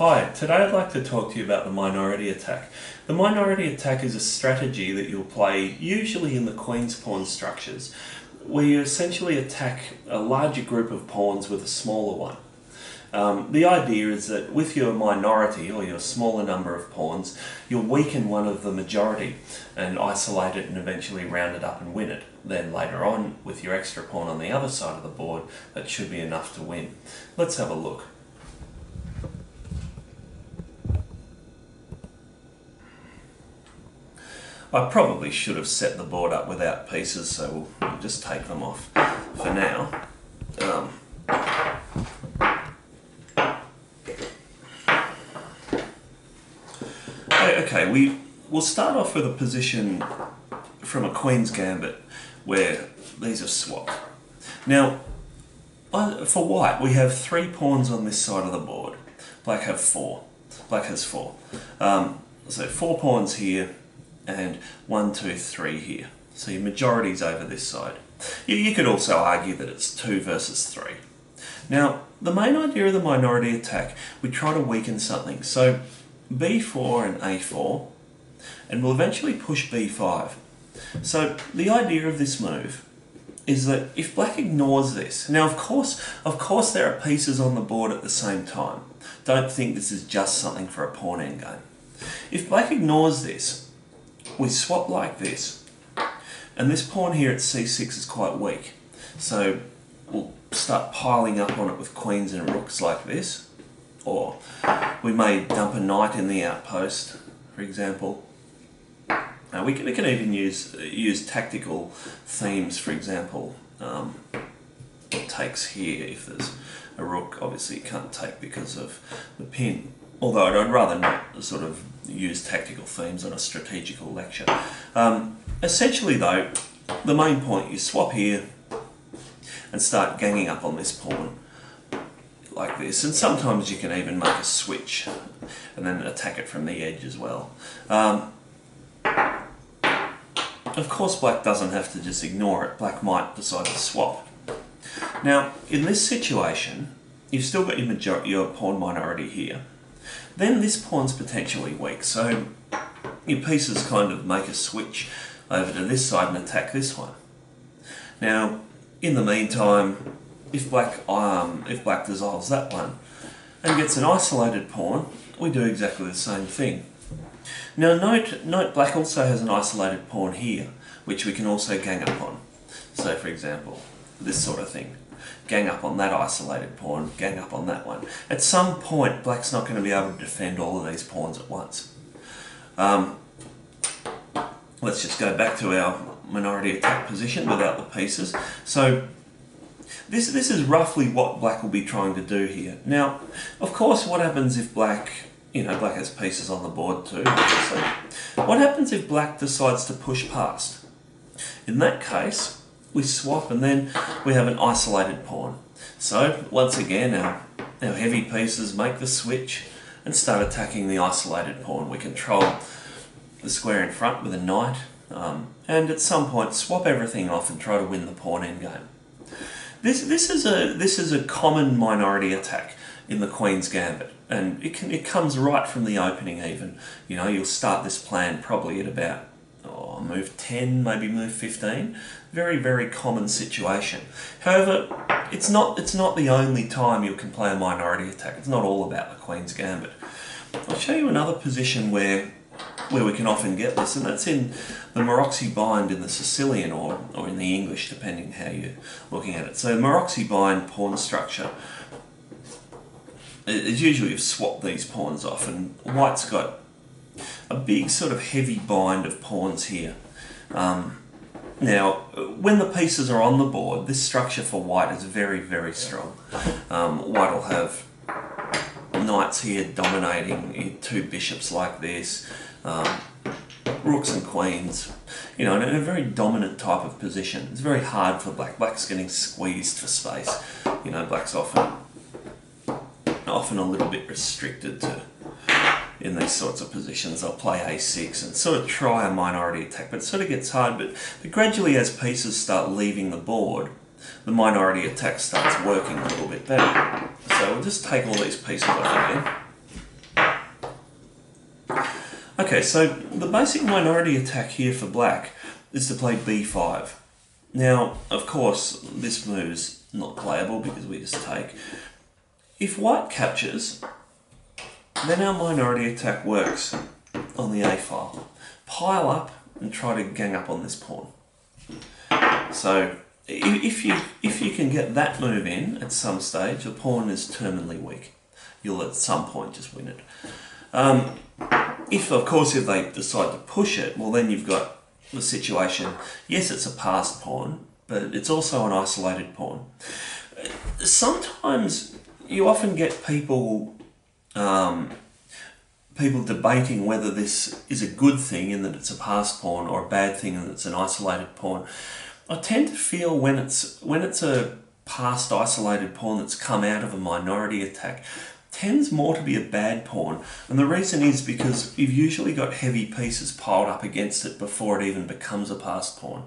Hi, today I'd like to talk to you about the minority attack. The minority attack is a strategy that you'll play usually in the queen's pawn structures, where you essentially attack a larger group of pawns with a smaller one. The idea is that with your minority, or your smaller number of pawns, you'll weaken one of the majority and isolate it and eventually round it up and win it. Then later on, with your extra pawn on the other side of the board, that should be enough to win. Let's have a look. I probably should have set the board up without pieces, so we'll just take them off for now. Okay, we'll start off with a position from a Queen's Gambit where these are swapped. Now, for white, we have 3 pawns on this side of the board. Black have 4. Black has 4. So 4 pawns here, and 1, 2, 3 here. So your majority's over this side. You could also argue that it's 2 versus 3. Now, the main idea of the minority attack, we try to weaken something. So b4 and a4, and we'll eventually push b5. So the idea of this move is that if black ignores this, now of course there are pieces on the board at the same time. Don't think this is just something for a pawn endgame. If black ignores this, we swap like this, and this pawn here at c6 is quite weak, so we'll start piling up on it with queens and rooks like this, or we may dump a knight in the outpost, for example. We can even use tactical themes, for example. Takes here if there's a rook. Obviously you can't take because of the pin, although I'd rather not sort of use tactical themes on a strategical lecture. Essentially though, the main point, you swap here and start ganging up on this pawn like this, and sometimes you can even make a switch and then attack it from the edge as well. Of course black doesn't have to just ignore it. Black might decide to swap. Now in this situation you've still got your pawn minority here. Then this pawn's potentially weak, so your pieces kind of make a switch over to this side and attack this one. Now, in the meantime, if black dissolves that one and gets an isolated pawn, we do exactly the same thing. Now note black also has an isolated pawn here, which we can also gang up on. So for example, this sort of thing. Gang up on that isolated pawn, gang up on that one. At some point, black's not going to be able to defend all of these pawns at once. Let's just go back to our minority attack position without the pieces. So this is roughly what black will be trying to do here. Now, of course, what happens if black has pieces on the board too, obviously. What happens if black decides to push past? In that case, we swap and then we have an isolated pawn. So once again our heavy pieces make the switch and start attacking the isolated pawn. We control the square in front with a knight, and at some point swap everything off and try to win the pawn endgame. This is a common minority attack in the Queen's Gambit, and it comes right from the opening even. You know, you'll start this plan probably at about move 10, maybe move 15. Very, very common situation. However, it's not the only time you can play a minority attack. It's not all about the Queen's Gambit. I'll show you another position where we can often get this, and that's in the Maroczy bind in the Sicilian or in the English, depending how you're looking at it. So Maroczy bind pawn structure is usually you've swapped these pawns off, and white's got a big sort of heavy bind of pawns here. Now, when the pieces are on the board, this structure for white is very, very strong. White will have knights here dominating, 2 bishops like this, rooks and queens, in a very dominant type of position. It's very hard for black. Black's getting squeezed for space. Black's often a little bit restricted in these sorts of positions. They'll play a6 and sort of try a minority attack, but it sort of gets hard. But gradually as pieces start leaving the board, the minority attack starts working a little bit better. So we'll just take all these pieces off again. Okay, so the basic minority attack here for black is to play b5. Now, of course, this move's not playable because we just take. If white captures, then our minority attack works on the a file. Pile up and try to gang up on this pawn. So if you can get that move in at some stage, the pawn is terminally weak. You'll at some point just win it. If they decide to push it, well then you've got the situation, yes, it's a passed pawn, but it's also an isolated pawn. Sometimes you often get people debating whether this is a good thing in that it's a passed pawn or a bad thing in that it's an isolated pawn. I tend to feel when it's a passed isolated pawn that's come out of a minority attack, tends more to be a bad pawn, and the reason is because you've usually got heavy pieces piled up against it before it even becomes a passed pawn.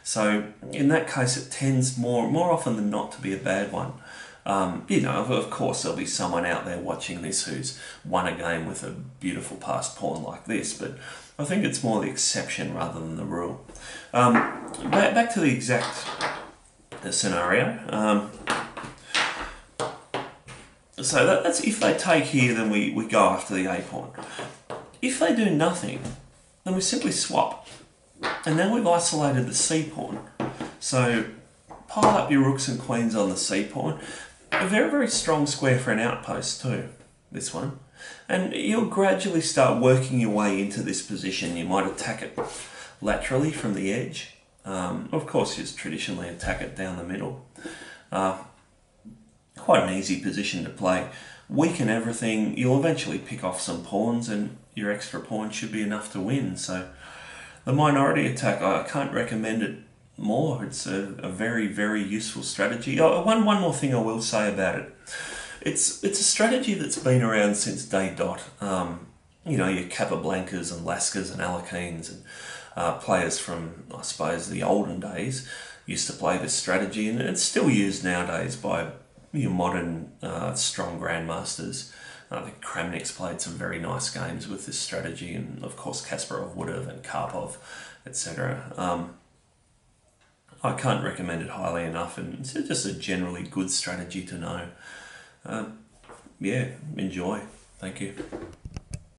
So in that case it tends more often than not to be a bad one. Of course there'll be someone out there watching this who's won a game with a beautiful passed pawn like this, but I think it's more the exception rather than the rule. Back to the exact scenario. So that's if they take here, then we go after the a pawn. If they do nothing, then we simply swap. And now we've isolated the c pawn. So pile up your rooks and queens on the c pawn. A very, very strong square for an outpost too, this one. And you'll gradually start working your way into this position. You might attack it laterally from the edge. Of course, you just traditionally attack it down the middle. Quite an easy position to play. Weaken everything, you'll eventually pick off some pawns and your extra pawn should be enough to win. So the minority attack, I can't recommend it more. It's a very, very useful strategy. One more thing I will say about it. It's a strategy that's been around since day dot. Your Capablancas and Laskas and Alekines and players from, I suppose, the olden days used to play this strategy, and it's still used nowadays by your modern strong grandmasters. I think Kramnik's played some very nice games with this strategy, and of course Kasparov would have, and Karpov, etc. I can't recommend it highly enough, and it's just a generally good strategy to know. Enjoy. Thank you.